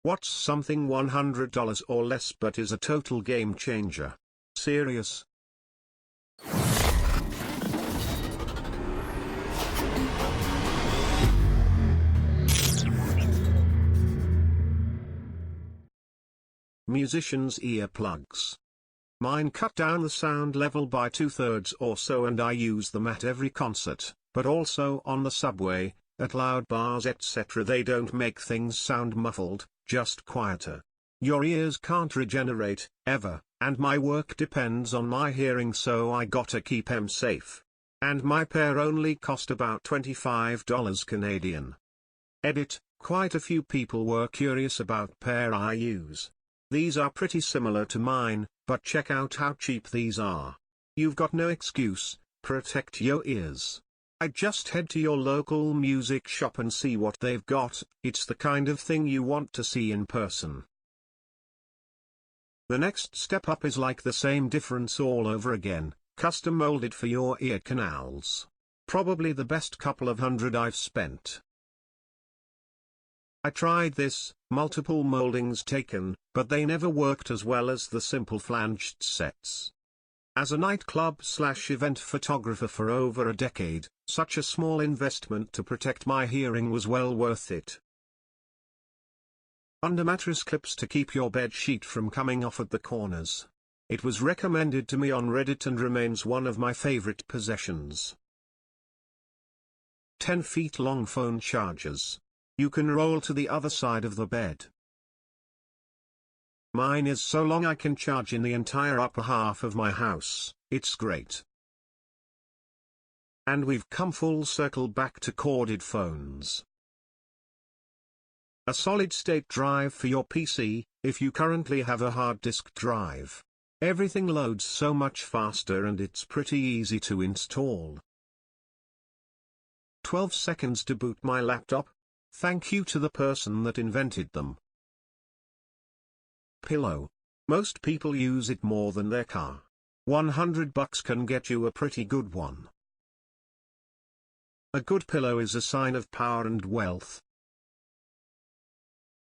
What's something $100 or less but is a total game changer? Serious? Musicians' earplugs. Mine cut down the sound level by 2/3 or so, and I use them at every concert, but also on the subway, at loud bars etc. They don't make things sound muffled, just quieter. Your ears can't regenerate, ever, and my work depends on my hearing, so I gotta keep 'em safe. And my pair only cost about $25 Canadian. Edit, quite a few people were curious about pair I use. These are pretty similar to mine, but check out how cheap these are. You've got no excuse, protect your ears. I just head to your local music shop and see what they've got. It's the kind of thing you want to see in person. The next step up is like the same difference all over again, custom molded for your ear canals. Probably the best couple of $100 I've spent. I tried this, multiple moldings taken, but they never worked as well as the simple flanged sets. As a nightclub/event photographer for over a decade, such a small investment to protect my hearing was well worth it. Under mattress clips to keep your bed sheet from coming off at the corners. It was recommended to me on Reddit and remains one of my favorite possessions. 10 feet long phone chargers. You can roll to the other side of the bed. Mine is so long I can charge in the entire upper half of my house. It's great. And we've come full circle back to corded phones. A solid-state drive for your PC, if you currently have a hard disk drive. Everything loads so much faster and it's pretty easy to install. 12 seconds to boot my laptop. Thank you to the person that invented them. Pillow. Most people use it more than their car. $100 can get you a pretty good one. A good pillow is a sign of power and wealth.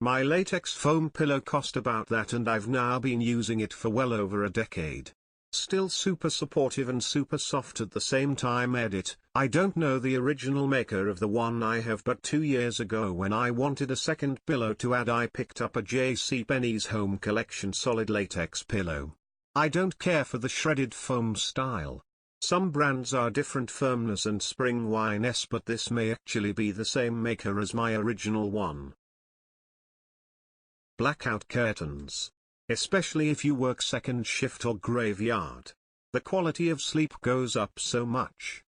My latex foam pillow cost about that, and I've now been using it for well over a decade. Still super supportive and super soft at the same time. Edit, I don't know the original maker of the one I have, but 2 years ago when I wanted a second pillow to add, I picked up a JCPenney's Home Collection solid latex pillow. I don't care for the shredded foam style. Some brands are different firmness and spring winess, but this may actually be the same maker as my original one. Blackout curtains. Especially if you work second shift or graveyard. The quality of sleep goes up so much.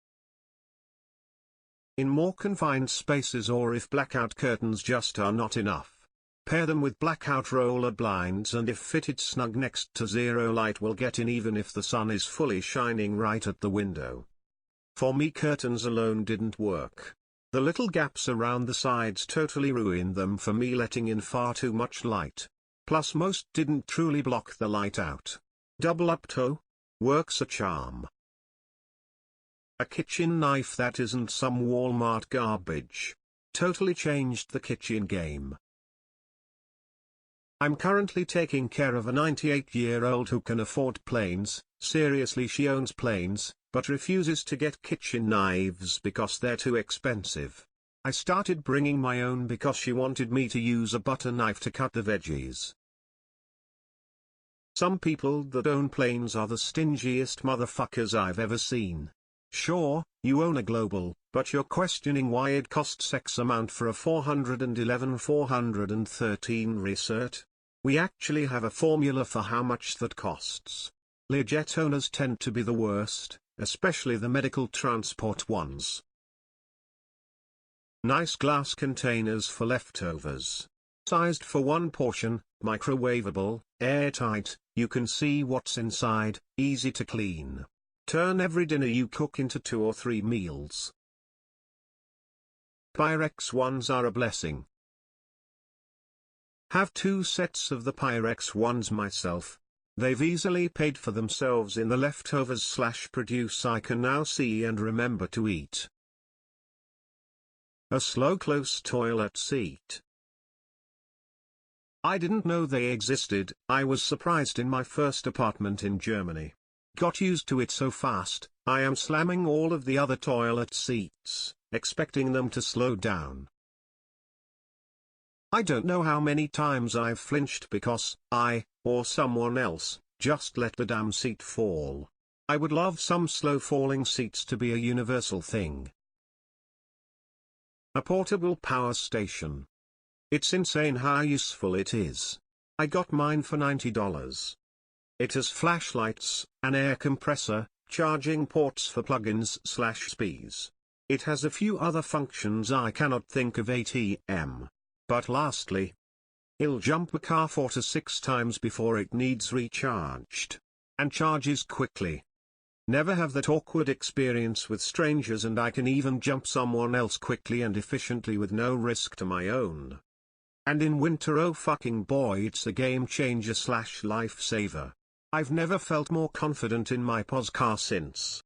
In more confined spaces, or if blackout curtains just are not enough, pair them with blackout roller blinds, and if fitted snug next to zero light will get in even if the sun is fully shining right at the window. For me, curtains alone didn't work. The little gaps around the sides totally ruined them for me, letting in far too much light. Plus most didn't truly block the light out. Double up toe? Works a charm. A kitchen knife that isn't some Walmart garbage. Totally changed the kitchen game. I'm currently taking care of a 98-year-old who can afford planes. Seriously, she owns planes, but refuses to get kitchen knives because they're too expensive. I started bringing my own because she wanted me to use a butter knife to cut the veggies. Some people that own planes are the stingiest motherfuckers I've ever seen. Sure, you own a Global, but you're questioning why it costs X amount for a 413 recert. We actually have a formula for how much that costs. Learjet owners tend to be the worst, especially the medical transport ones. Nice glass containers for leftovers. Sized for one portion, microwavable, airtight, you can see what's inside, easy to clean. Turn every dinner you cook into 2 or 3 meals. Pyrex ones are a blessing. Have 2 sets of the Pyrex ones myself. They've easily paid for themselves in the leftovers/produce I can now see and remember to eat. A slow close toilet seat. I didn't know they existed. I was surprised in my first apartment in Germany. Got used to it so fast, I am slamming all of the other toilet seats, expecting them to slow down. I don't know how many times I've flinched because I, or someone else, just let the damn seat fall. I would love some slow-falling seats to be a universal thing. A portable power station. It's insane how useful it is. I got mine for $90. It has flashlights, an air compressor, charging ports for plugins/SPs. It has a few other functions I cannot think of ATM. But lastly, it'll jump a car 4 to 6 times before it needs recharged. And charges quickly. Never have that awkward experience with strangers, and I can even jump someone else quickly and efficiently with no risk to my own. And in winter, oh fucking boy, it's a game changer/lifesaver. I've never felt more confident in my POS car since.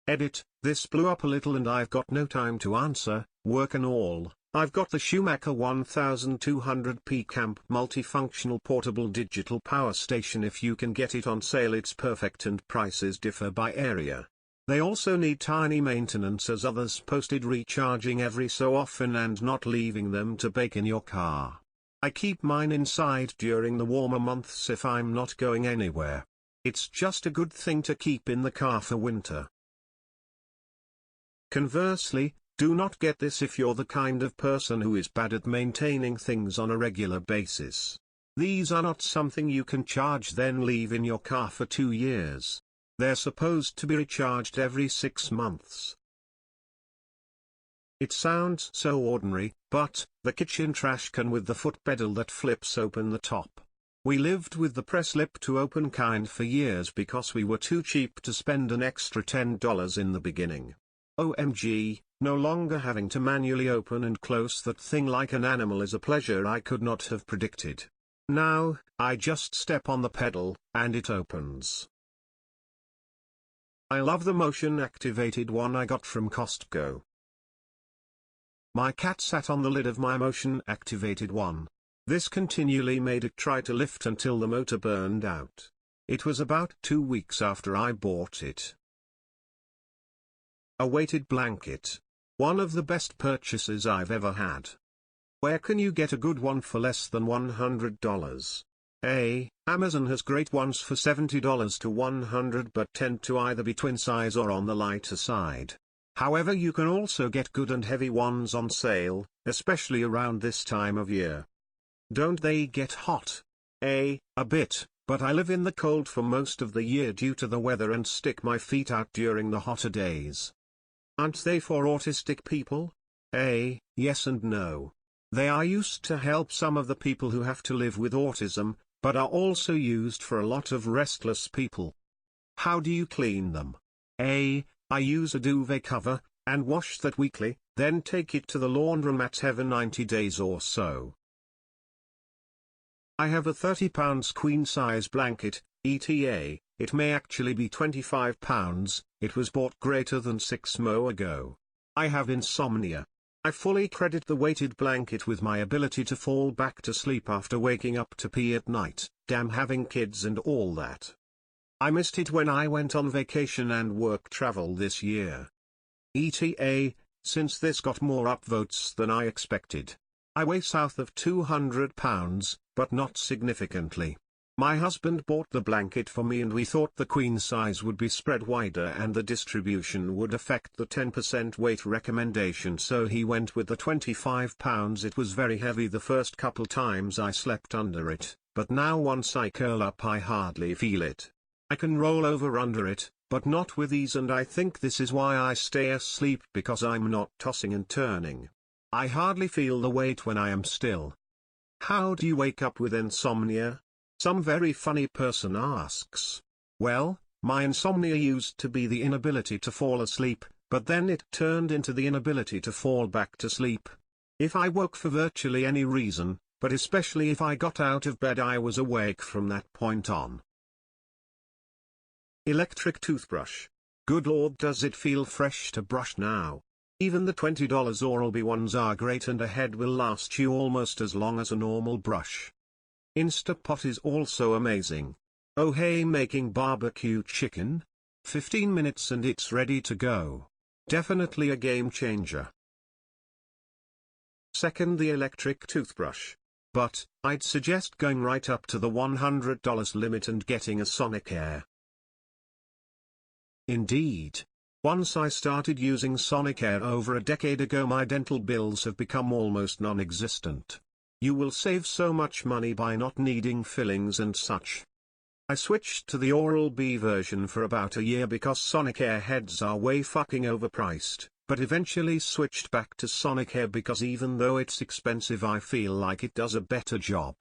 Edit, this blew up a little and I've got no time to answer, work and all. I've got the Schumacher 1200p Camp multifunctional portable digital power station. If you can get it on sale it's perfect, and prices differ by area. They also need tiny maintenance, as others posted, recharging every so often and not leaving them to bake in your car. I keep mine inside during the warmer months if I'm not going anywhere. It's just a good thing to keep in the car for winter. Conversely, do not get this if you're the kind of person who is bad at maintaining things on a regular basis. These are not something you can charge then leave in your car for 2 years. They're supposed to be recharged every 6 months. It sounds so ordinary, but the kitchen trash can with the foot pedal that flips open the top. We lived with the press lip to open kind for years because we were too cheap to spend an extra $10 in the beginning. OMG, no longer having to manually open and close that thing like an animal is a pleasure I could not have predicted. Now, I just step on the pedal, and it opens. I love the motion-activated one I got from Costco. My cat sat on the lid of my motion-activated one. This continually made it try to lift until the motor burned out. It was about 2 weeks after I bought it. A weighted blanket. One of the best purchases I've ever had. Where can you get a good one for less than $100? Amazon has great ones for $70 to $100 but tend to either be twin size or on the lighter side. However, you can also get good and heavy ones on sale, especially around this time of year. Don't they get hot? A bit, but I live in the cold for most of the year due to the weather and stick my feet out during the hotter days. Aren't they for autistic people? Yes and no. They are used to help some of the people who have to live with autism, but are also used for a lot of restless people. How do you clean them? I use a duvet cover, and wash that weekly, then take it to the laundromat every 90 days or so. I have a 30 pounds queen size blanket, ETA, it may actually be 25 pounds, it was bought greater than 6 months ago. I have insomnia. I fully credit the weighted blanket with my ability to fall back to sleep after waking up to pee at night, damn having kids and all that. I missed it when I went on vacation and work travel this year. ETA, since this got more upvotes than I expected. I weigh south of 200 pounds, but not significantly. My husband bought the blanket for me and we thought the queen size would be spread wider and the distribution would affect the 10% weight recommendation, so he went with the 25 pounds. It was very heavy the first couple times I slept under it, but now once I curl up I hardly feel it. I can roll over under it, but not with ease, and I think this is why I stay asleep, because I'm not tossing and turning. I hardly feel the weight when I am still. How do you wake up with insomnia? Some very funny person asks. Well, my insomnia used to be the inability to fall asleep, but then it turned into the inability to fall back to sleep. If I woke for virtually any reason, but especially if I got out of bed, I was awake from that point on. Electric toothbrush. Good Lord, does it feel fresh to brush now. Even the $20 Oral-B ones are great, and a head will last you almost as long as a normal brush. Instapot is also amazing. Oh hey, making barbecue chicken? 15 minutes and it's ready to go. Definitely a game changer. Second, the electric toothbrush. But, I'd suggest going right up to the $100 limit and getting a Sonicare. Indeed. Once I started using Sonicare over a decade ago, my dental bills have become almost non-existent. You will save so much money by not needing fillings and such. I switched to the Oral-B version for about a year because Sonicare heads are way fucking overpriced, but eventually switched back to Sonicare because even though it's expensive I feel like it does a better job.